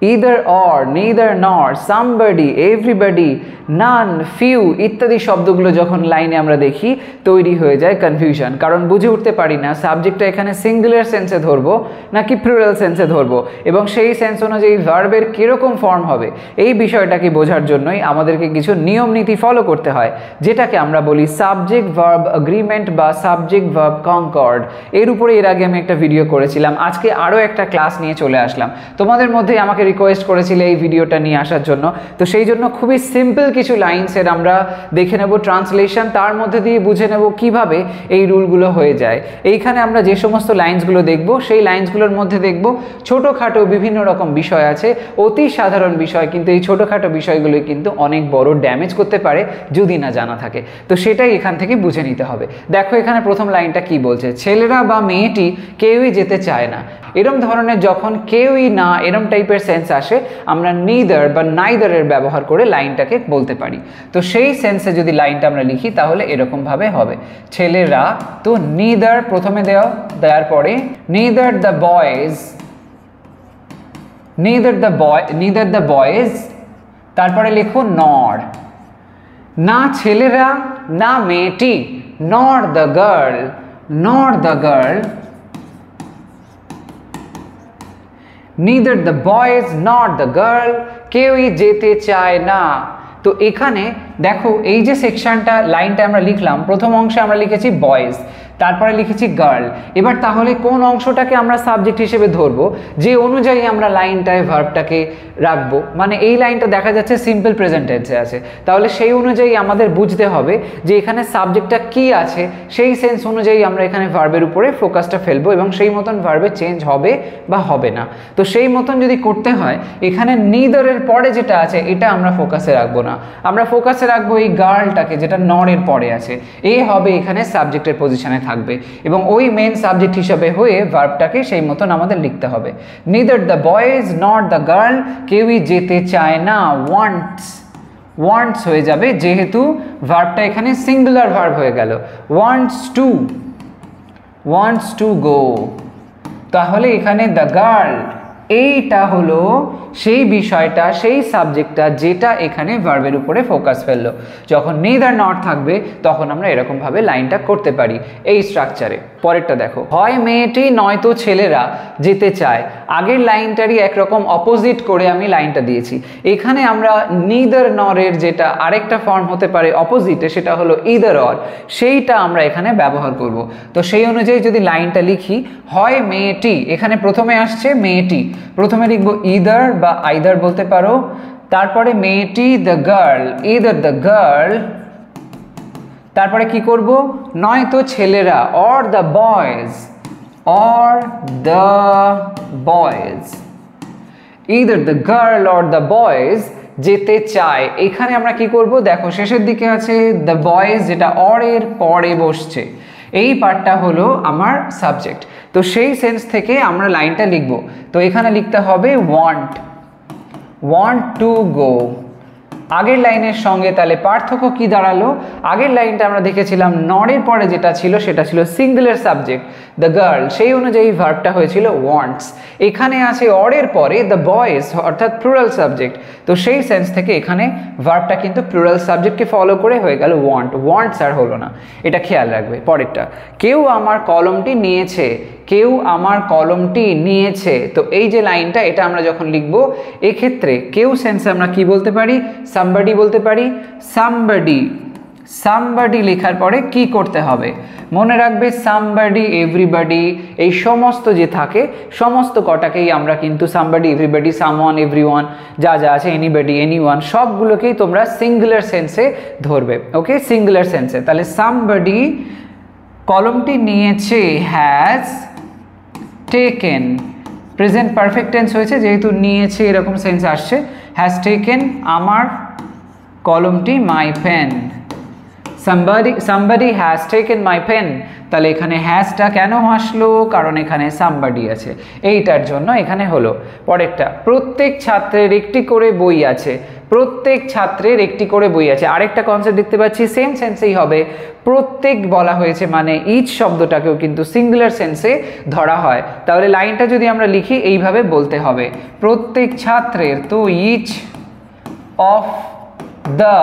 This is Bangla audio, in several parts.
either or, neither nor, somebody, everybody, none, few ইত্যাদি শব্দগুলো যখন লাইনে আমরা দেখি তৈরি হয়ে যায় কনফিউশন, কারণ বুঝে উঠতে পারি না সাবজেক্টটা এখানে সিঙ্গুলার সেন্সে ধরবো নাকি প্লুরাল সেন্সে ধরবো এবং সেই সেন্স অনুযায়ী ভার্বের কীরকম ফর্ম হবে এই বিষয়টাকে বোঝার জন্যই আমাদেরকে কিছু নিয়ম নীতি ফলো করতে হয়, যেটাকে আমরা বলি সাবজেক্ট ভার্ব এগ্রিমেন্ট বা সাবজেক্ট ভার্ব কনকর্ড। এর উপরে এর আগে আমি একটা ভিডিও করেছিলাম, আজকে আরও একটা ক্লাস নিয়ে চলে আসলাম। তোমাদের মধ্যে আমাকে রিকোয়েস্ট করেছিলে এই ভিডিওটা নিয়ে আসার জন্য, তো সেই জন্য খুবই সিম্পল কিছু লাইনসের আমরা দেখে নেব ট্রান্সলেশন, তার মধ্যে দিয়ে বুঝে নেব কিভাবে এই রুলগুলো হয়ে যায়। এইখানে আমরা যে সমস্ত লাইন্সগুলো দেখব সেই লাইন্সগুলোর মধ্যে দেখব ছোটোখাটো বিভিন্ন রকম বিষয় আছে, অতি সাধারণ বিষয়, কিন্তু এই ছোটোখাটো বিষয়গুলো কিন্তু অনেক বড় ড্যামেজ করতে পারে যদি না জানা থাকে। তো সেটাই এখান থেকে বুঝে নিতে হবে। দেখো এখানে প্রথম লাইনটা কি বলছে, ছেলেরা বা মেয়েটি কেউই যেতে চায় না। এরম ধরনের যখন কেউই না এরম টাইপের সেন্স আসে আমরা নিদার বা নাইদারের ব্যবহার করে লাইনটাকে বলতে পারি। তো সেই সেন্সে যদি লাইনটা আমরা লিখি তাহলে এরকমভাবে হবে, ছেলেরা, তো নিদার প্রথমে দেওয়ার পরে নিদার দ্য বয়েজ, তারপরে লিখো নর, না ছেলেরা না মেয়েটি, নর the girl, neither the boys nor the girl, কেউই যেতে চায় না। তো এখানে দেখো এই যে সেকশনটা লাইনটা আমরা লিখলাম, প্রথম অংশে আমরা লিখেছি বয়েজ, তারপরে লিখেছি গার্ল। এবার তাহলে কোন অংশটাকে আমরা সাবজেক্ট হিসেবে ধরবো যে অনুযায়ী আমরা লাইনটায় ভার্বটাকে রাখবো, মানে এই লাইনটা দেখা যাচ্ছে সিম্পল প্রেজেন্ট টেন্সে আছে, তাহলে সেই অনুযায়ী আমাদের বুঝতে হবে যে এখানে সাবজেক্টটা কি আছে, সেই সেন্স অনুযায়ী আমরা এখানে ভার্বের উপরে ফোকাসটা ফেলবো এবং সেই মতন ভার্বে চেঞ্জ হবে বা হবে না। তো সেই মতন যদি করতে হয় এখানে নিদারের পরে যেটা আছে এটা আমরা ফোকাসে রাখবো না, আমরা ফোকাসে রাখবো এই গার্লটাকে যেটা নরের পরে আছে, এ হবে এখানে সাবজেক্টের পজিশনে থাকবে এবং ওই মেন সাবজেক্ট হিসাবে হয়ে ভার্বটাকে সেই মতন আমাদের লিখতে হবে। Neither the boys not the girl, কেউই যেতে চায় না, ওয়ান্টস হয়ে যাবে যেহেতু ভার্বটা এখানে সিঙ্গুলার ভার্ব হয়ে গেল, ওয়ান্টস টু গো। তাহলে এখানে দ্য গার্ল এইটা হলো সেই বিষয়টা, সেই সাবজেক্টটা যেটা এখানে ভার্বের উপরে ফোকাস ফেললো। যখন নেদার নট থাকবে তখন আমরা এরকমভাবে লাইনটা করতে পারি এই স্ট্রাকচারে। পরেরটা দেখো, হয় মেয়েটি নয়তো ছেলেরা যেতে চায়, আগের লাইনটারই একরকম অপোজিট করে আমি লাইনটা দিয়েছি। এখানে আমরা নিদার নরের যেটা আরেকটা ফর্ম হতে পারে অপোজিটে, সেটা হলো ইদার অর, সেইটা আমরা এখানে ব্যবহার করব। তো সেই অনুযায়ী যদি লাইনটা লিখি, হয় মেয়েটি, এখানে প্রথমে আসছে মেয়েটি, প্রথমে লিখবো ইদার বা আইদার বলতে পারো, তারপরে মেয়েটি the girl, either the girl, তারপরে কি করব, নয়তো ছেলেরা, or the boys, either the girl or the boys যেতে চায়। এখানে আমরা কি করব, দেখো শেষের দিকে আছে দ্য বয়েজ যেটা অর এর পরে বসছে, এই পার্টটা হলো আমার সাবজেক্ট। তো সেই সেন্স থেকে আমরা লাইনটা লিখব। তো এখানে লিখতে হবে ওয়ান্ট টু গো। আগের লাইনের সঙ্গে তাহলে পার্থক্য কি দাঁড়ালো, আগের লাইনটা আমরা দেখেছিলাম নরের পরে যেটা ছিল সেটা ছিল সিঙ্গুলার সাবজেক্ট দ্য গার্ল, সেই অনুযায়ী ভার্বটা হয়েছিল ওয়ান্টস। এখানে আছে অরের পরে দ্য বয়েজ অর্থাৎ প্লুরাল সাবজেক্ট, তো সেই সেন্স থেকে এখানে ভার্বটা কিন্তু প্লুরাল সাবজেক্টকে ফলো করে হয়ে গেল ওয়ান্টস আর হলো না, এটা খেয়াল রাখবে। পরেরটা, কেউ আমার কলমটি নিয়েছে, তো এই যে লাইনটা এটা আমরা যখন লিখব এক্ষেত্রে কেউ সেন্সে আমরা কি বলতে পারি, সামবডি বলতে পারি। সামবডি লেখার পরে কি করতে হবে, মনে রাখবে সামবডি, এভরিবডি, এই সমস্ত যে থাকে সমস্ত কটাকেই আমরা কিন্তু সামবডি, এভরিবডি, সামওয়ান, এভরিওয়ান, যা আছে, এনিবডি, এনিওয়ান, সবগুলোকেই তোমরা সিঙ্গুলার সেন্সে ধরবে। ওকে, সিঙ্গুলার সেন্সে। তাহলে সামবডি কলমটি নিয়েছে, has taken, present perfect tense হয়েছে যেহেতু নিয়েছে এরকম সেন্স আসছে, হ্যাজ টেকেন আমার কলমটি, my pen, somebody has taken my pen, তাহলে এখানে হ্যাজটা কেন আসলো, কারণ এখানে সামবডি আছে, এইটার জন্য এখানে হলো। পরেরটা, প্রত্যেক ছাত্রের একটি করে বই আছে, প্রত্যেক ছাত্রের একটি করে বই আছে। আরেকটা কনসেপ্ট দেখতে পাচ্ছি সেম সেন্সেই হবে, প্রত্যেক বলা হয়েছে মানে ইচ শব্দটাকেও কিন্তু সিঙ্গুলার সেন্সে ধরা হয়। তাহলে লাইনটা যদি আমরা লিখি এইভাবে বলতে হবে, প্রত্যেক ছাত্রের, তো ইচ অফ দ্য,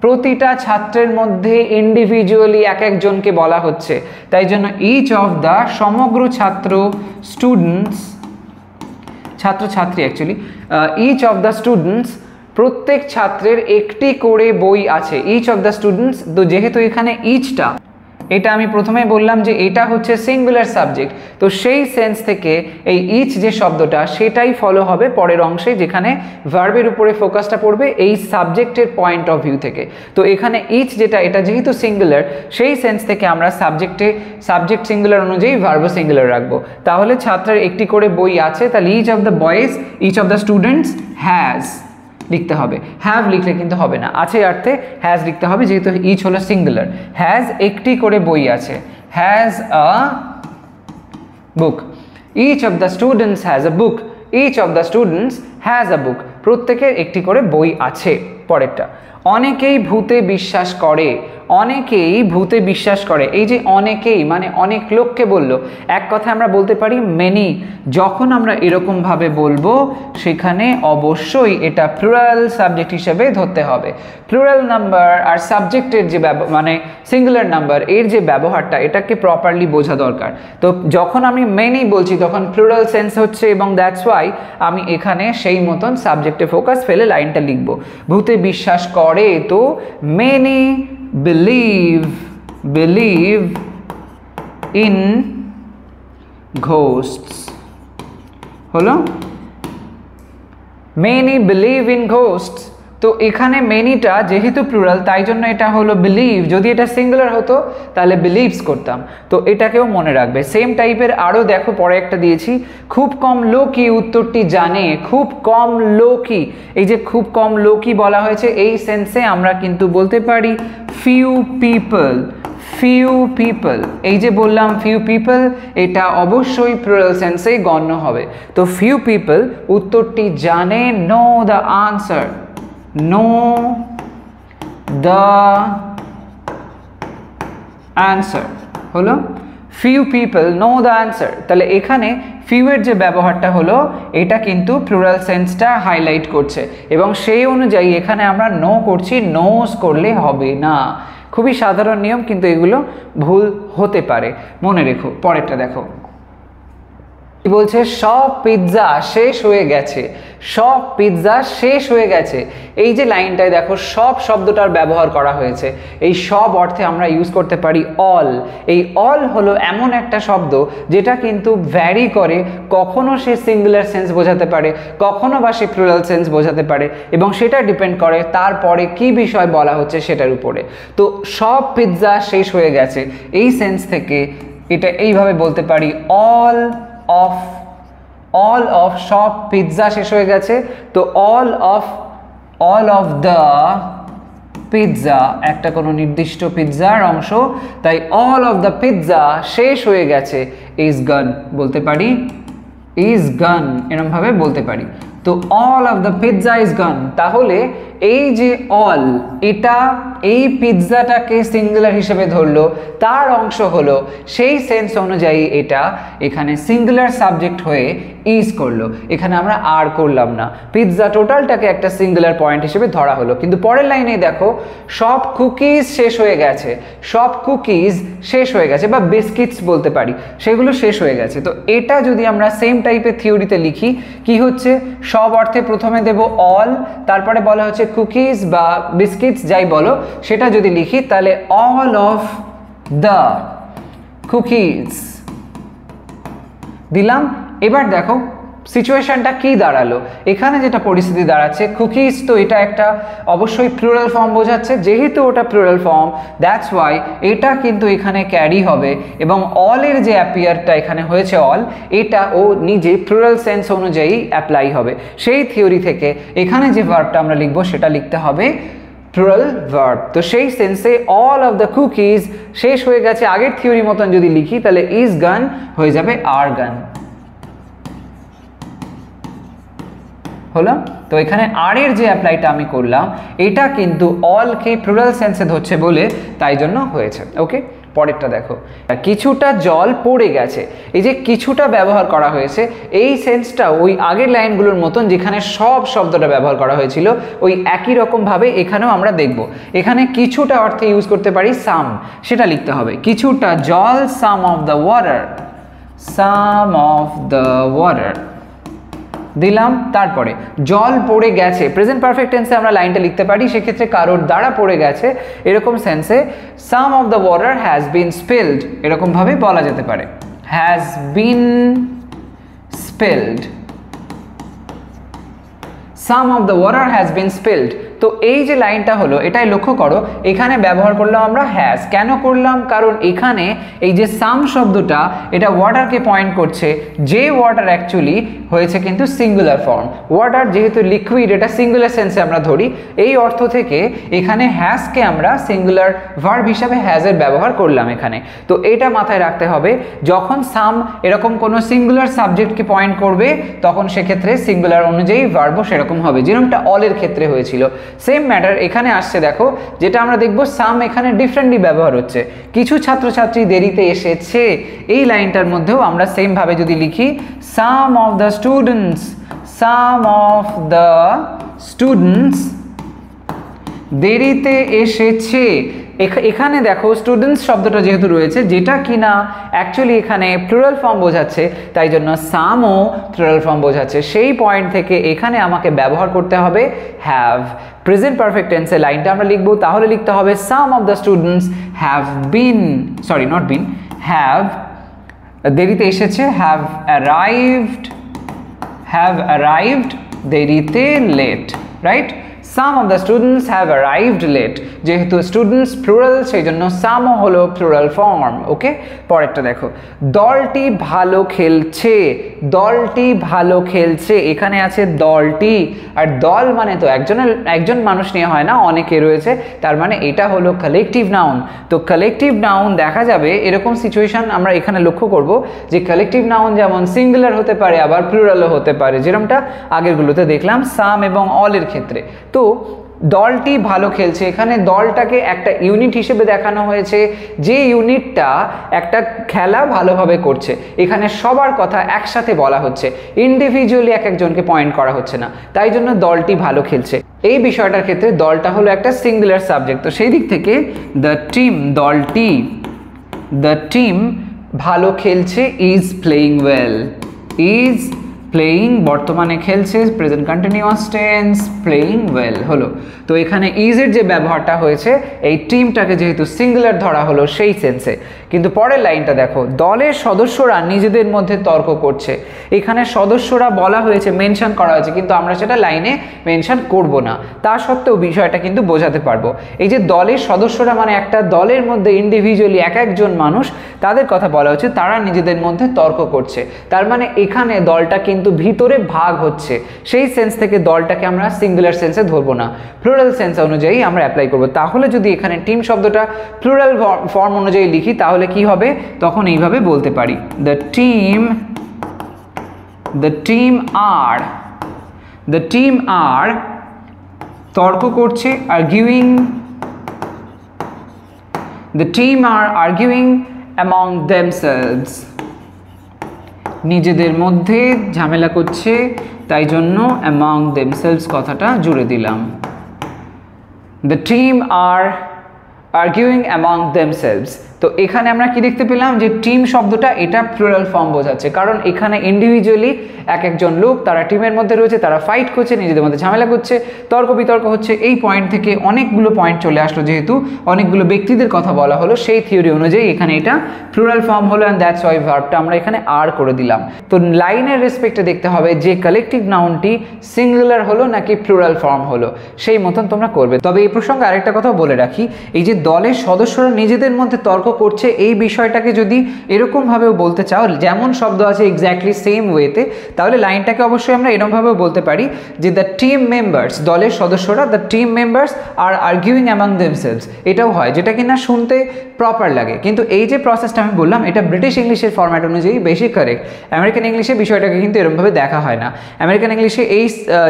প্রতিটা ছাত্রের মধ্যে ইন্ডিভিজুয়ালি এক একজনকে বলা হচ্ছে, তাই জন্য ইচ অফ দ্য সমগ্র ছাত্র, স্টুডেন্টস, ছাত্রছাত্রী actually, each of the students, প্রত্যেক ছাত্রের একটি করে বই আছে। ইচ অফ দ্য স্টুডেন্টস, তো যেহেতু এখানে ইচটা, এটা আমি প্রথমে বললাম যে এটা হচ্ছে সিঙ্গুলার সাবজেক্ট, তো সেই সেন্স থেকে এই ইচ যে শব্দটা সেটাই ফলো হবে পরের অংশে, যেখানে ভার্বের উপরে ফোকাসটা পড়বে এই সাবজেক্টের পয়েন্ট অফ ভিউ থেকে। তো এখানে ইচ যেটা, এটা যেহেতু সিঙ্গুলার, সেই সেন্স থেকে আমরা সাবজেক্ট সিঙ্গুলার অনুযায়ী ভার্বও সিঙ্গুলার রাখবো। তাহলে ছাত্রের একটি করে বই আছে, তাহলে each of the boys, each of the students has লিখতে হবে, হ্যাভ লিখলে কিন্তু হবে না, আছে অর্থে হ্যাজ লিখতে হবে, যেহেতু ইচ হলো সিঙ্গুলার। হ্যাজ একটি করে বই আছে, has a book, each of the students has a book, each of the students has a book, প্রত্যেকের একটি করে বই আছে। পরেরটা, অনেকেই ভূতে বিশ্বাস করে, অনেকেই ভূতে বিশ্বাস করে, এই যে অনেকেই মানে অনেক লোককে বললো, এক কথা আমরা বলতে পারি মেনি। যখন আমরা এরকমভাবে বলবো সেখানে অবশ্যই এটা প্লুরাল সাবজেক্ট হিসেবে ধরতে হবে। প্লুরাল নাম্বার আর সাবজেক্টের যে মানে সিঙ্গুলার নাম্বার, এর যে ব্যবহারটা, এটাকে প্রপারলি বোঝা দরকার। তো যখন আমি মেনি বলছি তখন প্লুরাল সেন্স হচ্ছে, এবং দ্যাটস ওয়াই আমি এখানে সেই মতন সাবজেক্টে ফোকাস ফেলে লাইনটা লিখব। ভূতে বিশ্বাস করে, তো মেনি believe in ghosts, হলো many believe in ghosts। তো এখানে মেনিটা যেহেতু প্লুরাল তাই জন্য এটা হলো বিলিভ, যদি এটা সিঙ্গুলার হতো তাহলে বিলিভস করতাম, তো এটাকেও মনে রাখবে। সেম টাইপের আরও দেখো, পরে একটা দিয়েছি, খুব কম লোকই উত্তরটি জানে, খুব কম লোকই, এই যে খুব কম লোকই বলা হয়েছে, এই সেন্সে আমরা কিন্তু বলতে পারি ফিউ পিপল, ফিউ পিপল, এই যে বললাম ফিউ পিপল, এটা অবশ্যই প্লুরাল সেন্সেই গণ্য হবে। তো ফিউ পিপল উত্তরটি জানে, know the answer, know the answer, হলো few people know the answer। তাহলে এখানে few এর যে ব্যবহারটা হলো, এটা কিন্তু প্লুরাল সেন্সটা হাইলাইট করছে, এবং সেই অনুযায়ী এখানে আমরা নো করছি, নোজ করলে হবে না। খুবই সাধারণ নিয়ম, কিন্তু এগুলো ভুল হতে পারে, মনে রেখো। পরেরটা দেখো, কি বলছে, সব পিৎজা শেষ হয়ে গেছে, সব পিৎজা শেষ হয়ে গেছে। এই যে লাইনটায় দেখো সব শব্দটার ব্যবহার করা হয়েছে, এই সব অর্থে আমরা ইউজ করতে পারি অল। এই অল হলো এমন একটা শব্দ যেটা কিন্তু ভ্যারি করে, কখনো সে সিঙ্গুলার সেন্স বোঝাতে পারে, কখনো বা সে প্লুরাল সেন্স বোঝাতে পারে, এবং সেটা ডিপেন্ড করে তারপরে কি বিষয় বলা হচ্ছে সেটার উপরে। তো সব পিৎজা শেষ হয়ে গেছে, এই সেন্স থেকে এটা এইভাবে বলতে পারি, অল অফ সব পিৎজা শেষ হয়ে গেছে। তো অল অফ দ্য পিৎজা একটা কোনো নির্দিষ্ট পিৎজার অংশ, তাই অল অফ দ্য পিৎজা শেষ হয়ে গেছে ইজ গান বলতে পারি, ইজ গান এরকম ভাবে বলতে পারি। তো all of the pizza is গান, তাহলে এই যে অল, এটা এই পিৎজাটাকে সিঙ্গুলার হিসেবে ধরলো, তার অংশ হলো, সেই সেন্স অনুযায়ী এটা এখানে সিঙ্গুলার সাবজেক্ট হয়ে ইজ করলো, এখানে আমরা আর করলাম না, পিৎজা টোটালটাকে একটা সিঙ্গুলার পয়েন্ট হিসেবে ধরা হলো। কিন্তু পরের লাইনে দেখো, সব কুকিজ শেষ হয়ে গেছে, সব কুকিজ শেষ হয়ে গেছে, বা বিস্কিটস বলতে পারি, সেগুলো শেষ হয়ে গেছে। তো এটা যদি আমরা সেম টাইপের থিওরিতে লিখি, কি হচ্ছে, সব অর্থে প্রথমে দেব অল, তারপরে বলা হচ্ছে কুকিজ বা বিস্কিটস যাই বলো, সেটা যদি লিখি তাহলে অল অফ দ্য কুকিজ দিলাম। এবার দেখো সিচুয়েশনটা কি দাঁড়ালো, এখানে যেটা পরিস্থিতি দাঁড়াচ্ছে, কুকিজ তো এটা একটা অবশ্যই প্লুরাল ফর্ম বোঝাচ্ছে, যেহেতু ওটা প্লুরাল ফর্ম দ্যাটস ওয়াই এটা কিন্তু এখানে ক্যারি হবে, এবং অলের যে অ্যাপিয়ারটা এখানে হয়েছে অল, এটা ও নিজে প্লুরাল সেন্স অনুযায়ী অ্যাপ্লাই হবে। সেই থিওরি থেকে এখানে যে ভার্বটা আমরা লিখবো সেটা লিখতে হবে প্লুরাল ভার্ব। তো সেই সেন্সে অল অফ দ্য কুকিজ শেষ হয়ে গেছে, আগের থিওরি মতন যদি লিখি তাহলে ইজ গান হয়ে যাবে আর গান। হলো। তো এখানে আর এর যে অ্যাপ্লাইটা আমি করলাম এটা কিন্তু অলকে প্লুরাল সেন্সে ধরছে বলে তাই জন্য হয়েছে। ওকে, পরেরটা দেখো, কিছুটা জল পড়ে গেছে। এই যে কিছুটা ব্যবহার করা হয়েছে, এই সেন্সটা ওই আগের লাইনগুলোর মতন যেখানে সব শব্দটা ব্যবহার করা হয়েছিল ওই একই রকমভাবে এখানেও আমরা দেখব। এখানে কিছুটা অর্থে ইউজ করতে পারি সাম, সেটা লিখতে হবে কিছুটা জল, some of the water, some of the water দিলাম। তারপরে জল পড়ে গেছে, প্রেজেন্ট পারফেক্ট টেন্সে আমরা লাইনটা লিখতে পারি, সেক্ষেত্রে কারোর দ্বারা পড়ে গেছে এরকম সেন্সে some of the water has been spilled এরকমভাবে বলা যেতে পারে, has been spilled, some of the water has been spilled. তো এই যে লাইনটা হলো এটাই লক্ষ্য করো, এখানে ব্যবহার করলাম আমরা হ্যাজ। কেন করলাম? কারণ এখানে এই যে সাম শব্দটা এটা ওয়াটারকে পয়েন্ট করছে, যে ওয়াটার অ্যাকচুয়ালি হয়েছে কিন্তু সিঙ্গুলার ফর্ম। ওয়াটার যেহেতু লিকুইড, এটা সিঙ্গুলার সেন্সে আমরা ধরি, এই অর্থ থেকে এখানে হ্যাজকে আমরা সিঙ্গুলার ভার্ব হিসাবে হ্যাজের ব্যবহার করলাম এখানে। তো এটা মাথায় রাখতে হবে, যখন সাম এরকম কোনো সিঙ্গুলার সাবজেক্টকে পয়েন্ট করবে তখন সেক্ষেত্রে সিঙ্গুলার অনুযায়ী ভার্বও সেরকম হবে, যেরকমটা অলের ক্ষেত্রে হয়েছিল। সেম ম্যাটার এখানে আসছে, দেখো যেটা আমরা দেখব সাম এখানে ডিফারেন্টলি ব্যবহার হচ্ছে। কিছু ছাত্রছাত্রী দেরিতে এসেছে, এই লাইনটার মধ্যেও আমরা সেম ভাবে যদি লিখি some of the students, some of the students দেরিতে এসেছে। এখানে দেখো স্টুডেন্টস শব্দটা যেহেতু রয়েছে, যেটা কিনা অ্যাকচুয়ালি এখানে প্লুরাল ফর্ম বোঝাচ্ছে, তাই জন্য সামও প্লুরাল ফর্ম বোঝাচ্ছে। সেই পয়েন্ট থেকে এখানে আমাকে ব্যবহার করতে হবে হ্যাভ। প্রেজেন্ট পারফেক্ট টেন্সে লাইনটা আমরা লিখব, তাহলে লিখতে হবে some of the students have been, sorry not been, have দেরিতে এসেছে, হ্যাভ অ্যারাইভড দেরিতে late, right? Some of the students have arrived late, যেহেতু স্টুডেন্টস প্লুরাল সেই জন্য সামও হলো প্লুরাল ফর্ম। ওকে, পরেরটা দেখো, দলটি ভালো খেলছে, দলটি ভালো খেলছে, এখানে আছে দলটি, আর দল মানে তো একজন মানুষ নিয়ে হয় না, অনেকে রয়েছে, তার মানে এটা হলো কালেকটিভ নাউন। তো কালেকটিভ নাউন দেখা যাবে এরকম সিচুয়েশন আমরা এখানে লক্ষ্য করব যে কালেকটিভ নাউন যেমন সিঙ্গুলার হতে পারে আবার প্লুরালও হতে পারে, যেরকমটা আগেরগুলোতে দেখলাম সাম এবং অলের ক্ষেত্রে। তো দলটি ভালো খেলছে, এখানে দলটাকে একটা ইউনিট হিসেবে দেখানো হয়েছে, যে ইউনিটটা একটা খেলা ভালোভাবে করছে। এখানে সবার কথা একসাথে বলা হচ্ছে, ইন্ডিভিজুয়ালি এক একজনকে পয়েন্ট করা হচ্ছে না, তাই জন্য দলটি ভালো খেলছে। এই বিষয়টার ক্ষেত্রে দলটা হলো একটা সিঙ্গুলার সাবজেক্ট, তো সেই দিক থেকে দ্য টিম, দলটি, দ্য টিম ভালো খেলছে, is playing well, is playing বর্তমানে খেলছে, present continuous tense, playing well হলো। তো এখানে ইজের যে ব্যবহারটা হয়েছে এই টিমটাকে যেহেতু সিঙ্গুলার ধরা হলো সেই সেন্সে। কিন্তু পরের লাইনটা দেখো, দলের সদস্যরা নিজেদের মধ্যে তর্ক করছে। এখানে সদস্যরা বলা হয়েছে, মেনশন করা হয়েছে, কিন্তু আমরা সেটা লাইনে মেনশন করব না, তা সত্ত্বেও বিষয়টা কিন্তু বোঝাতে পারবো। এই যে দলের সদস্যরা মানে একটা দলের মধ্যে ইন্ডিভিজুয়ালি এক একজন মানুষ, তাদের কথা বলা হচ্ছে, তারা নিজেদের মধ্যে তর্ক করছে। তার মানে এখানে দলটা কিন্তু ভিতরে ভাগ হচ্ছে, সেই সেন্স থেকে দলটাকে আমরা সিঙ্গুলার সেন্সে ধরবো না, প্লুরাল সেন্স অনুযায়ী আমরা অ্যাপ্লাই করব। তাহলে যদি এখানে টিম শব্দটা প্লুরাল ফর্ম অনুযায়ী লিখি তাহলে কি হবে, তখন এইভাবে বলতে পারি দ্য টিম আর তর্ক করছে, arguing, the team are arguing among themselves, নিজেদের মধ্যে ঝামেলা করছে, তাই জন্য অ্যামং দেমসেলভস কথাটা জুড়ে দিলাম। The team are arguing among themselves. তো এখানে আমরা কি দেখতে পেলাম যে টিম শব্দটা এটা প্লুরাল ফর্ম বোঝাচ্ছে, কারণ এখানে ইন্ডিভিজুয়ালি এক একজন লোক তারা টিমের মধ্যে রয়েছে, তারা ফাইট করছে, নিজেদের মধ্যে ঝামেলা করছে, তর্ক বিতর্ক হচ্ছে। এই পয়েন্ট থেকে অনেকগুলো পয়েন্ট চলে আসলো, যেহেতু অনেকগুলো ব্যক্তিদের কথা বলা হলো সেই থিওরি অনুযায়ী এখানে এটা প্লুরাল ফর্ম হলো, অ্যান্ড দ্যাটস ওয়াই ভার্বটা আমরা এখানে আর করে দিলাম। তো লাইনের রেসপেক্টে দেখতে হবে যে কালেকটিভ নাউনটি সিঙ্গুলার হলো নাকি প্লুরাল ফর্ম হলো, সেই মতন তোমরা করবে। তবে এই প্রসঙ্গে আরেকটা কথা বলে রাখি, এই যে দলের সদস্যরা নিজেদের মধ্যে তর্ক করছে এই বিষয়টাকে যদি এরকমভাবেও বলতে চাও, যেমন শব্দ আছে এক্স্যাক্টলি সেম ওয়েতে, তাহলে লাইনটাকে অবশ্যই আমরা এরকমভাবেও বলতে পারি যে দ্য টিম মেম্বার্স, দলের সদস্যরা, the team members are arguing among themselves, এটাও হয়, যেটা কিনা শুনতে প্রপার লাগে। কিন্তু এই যে প্রসেসটা আমি বললাম এটা ব্রিটিশ ইংলিশের ফরম্যাট অনুযায়ী বেশি কারেক্ট। আমেরিকান ইংলিশে বিষয়টাকে কিন্তু এরকমভাবে দেখা হয় না। আমেরিকান ইংলিশে এই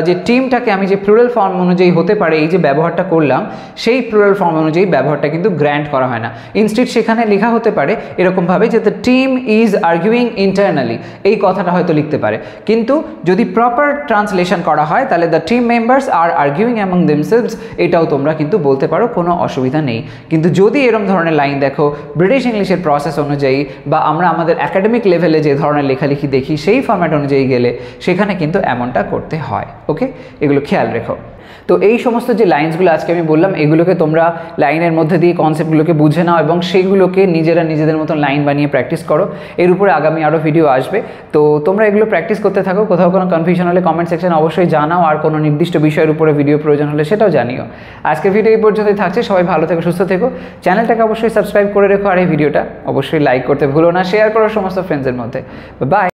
যে টিমটাকে আমি যে প্লুরাল ফর্ম অনুযায়ী হতে পারে এই যে ব্যবহারটা করলাম, সেই প্লুরাল ফর্ম অনুযায়ী ব্যবহারটা কিন্তু গ্র্যান্ট করা হয় না। ইনস্টিড সেখানে লেখা হতে পারে এরকমভাবে যে the team is arguing internally, এই কথাটা হয়তো লিখতে পারে। কিন্তু যদি প্রপার ট্রান্সলেশন করা হয় তাহলে the team members are arguing among themselves, এটাও তোমরা কিন্তু বলতে পারো, কোনো অসুবিধা নেই। কিন্তু যদি এরকম ধরনের লাইন দেখো ব্রিটিশ ইংলিশের প্রসেস অনুযায়ী বা আমরা আমাদের একাডেমিক লেভেলে যে ধরনের লেখালেখি দেখি সেই ফরম্যাট অনুযায়ী গেলে সেখানে কিন্তু এমনটা করতে হয়। ওকে, এগুলো খেয়াল রেখো। তো এই সমস্ত যে লাইন্সগুলো আজকে আমি বললাম এগুলোকে তোমরা লাইনের মধ্যে দিয়ে কনসেপ্টগুলোকে বুঝে নাও এবং সেইগুলোকে নিজেদের মতন লাইন বানিয়ে প্র্যাকটিস করো। এর উপরে আগামী আরও ভিডিও আসবে, তো তোমরা এগুলো প্র্যাকটিস করতে থাকো। কোথাও কোনো কনফিউশন হলে কমেন্ট সেকশনে অবশ্যই জানাও, আর কোনো নির্দিষ্ট বিষয়ের উপরে ভিডিও প্রয়োজন হলে সেটাও জানিও। আজকে ভিডিও এই পর্যন্তই থাকছে, সবাই ভালো থেকো, সুস্থ থেকো। চ্যানেলটাকে অবশ্যই সাবস্ক্রাইব করে রেখো, আর এই ভিডিওটা অবশ্যই লাইক করতে ভুলো না, শেয়ার করো সমস্ত ফ্রেন্ডসের মধ্যে। বাই।